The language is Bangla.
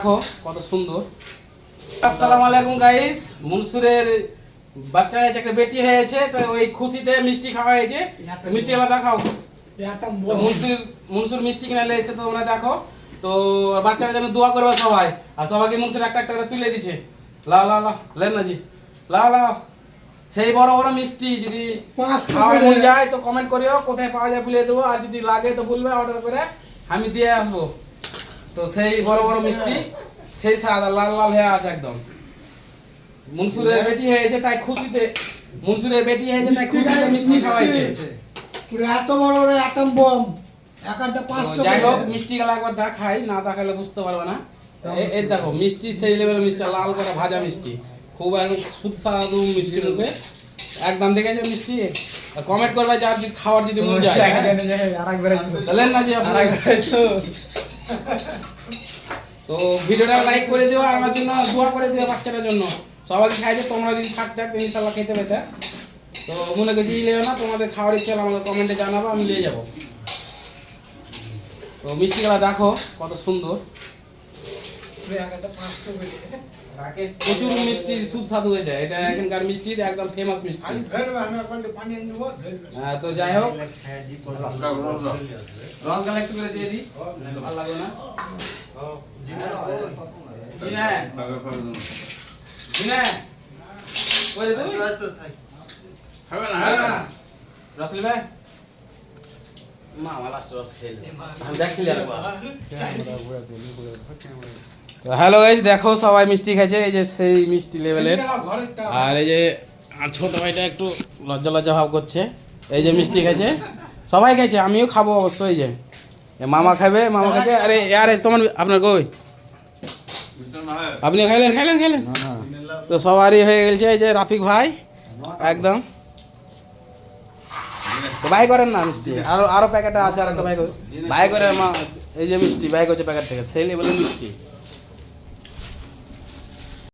দেখো কত সুন্দর। আসসালামু আলাইকুম গাইস। মনসুরের বাচ্চা হয়েছে, একটা বেটি হয়েছে, তো ওই খুশিতে মিষ্টি খাওয়া হয়েছে। মিষ্টি গুলা দেখাও। মনসুর মিষ্টি কিনে এসে তো তোমরা দেখো। তো বাচ্চারা যেন দোয়া করবে সবাই, আর সবাইকে মনসুর একটা একটা করে তুলে দিছে। লা লা লা লেন না জি, লা লা। সেই বড় বড় মিষ্টি যদি খাওয়া মন যায় তো কমেন্ট করিও, কোথায় পাওয়া যায় বলে দেবো, আর যদি লাগে তো বলবে, অর্ডার করে আমি দিয়ে আসবো। তো সেই বড় বড় মিষ্টি, সেই সাদা লাল লাল হয়ে আছে একদম। মনসুরের বেটি হয়েছে তাই খুশিতে, মনসুরের বেটি হয়েছে তাই খুশিতে মিষ্টি খাওয়াইছে। পুরো এত বড় বড় অ্যাটম বম, একটা 500। যাই হোক, মিষ্টি গুলো একবার দেখাই, না দেখালে বুঝতে পারবে না। এই দেখো মিষ্টি, সেই লেভেলের মিষ্টি, লাল করে ভাজা মিষ্টি, খুব একদম সুস্বাদু মিষ্টি মুখে একদম। দেখেছে মিষ্টি, কমেন্ট করবে যে আপনি খাওয়ার যদি মন যায়। বলেন না যে তো ভিডিওটা লাইক করে দিও, আর আমার জন্য দোয়া করে দিও, বাচ্চাটার জন্য। সবাইকে খাইছে, তোমরা যদি থাকতে ইনশাল্লাহ খেতে পেতে। তো মনে করছি নিও না, তোমাদের খাওয়ার ইচ্ছা হলে আমাদের কমেন্টে জানাবো, আমি নিয়ে যাবো। তো মিষ্টিগুলা দেখো কত সুন্দর, প্রচুর মিষ্টি, সুস্বাদু। এটা এখানকার মিষ্টি, একদম ফেমাস মিষ্টি। তো যাই হোক, রসগোল্লা একটু করে দিয়ে দিই, ভালো লাগবে না? রস নেবে মা, আমার লাস্ট রস খেলে দেখলি। হ্যালো গাইস, দেখো সবাই মিষ্টি খাইছে, এই যে সেই মিষ্টি লেভেলের। আর এই যে ছোট ভাইটা একটু লজ্জা লজ্জা ভাব করছে। এই যে মিষ্টি খাইছে, সবাই খাইছে, আমিও খাবো অবশ্যই। যে মামা খাবে, মামা খাবে। আরে আরে তোমার, আপনার কই? আপনি খাইলেন খাইলেন খাইলেন? তো সবারই হয়ে গেছে। এই যে রাফিক ভাই একদম বাই করেন না মিষ্টি, আরো প্যাকেট আছে, আর একটা বাই করে মা। এই যে মিষ্টি বাই করছে প্যাকেট থেকে, সেই লেভেলের মিষ্টি।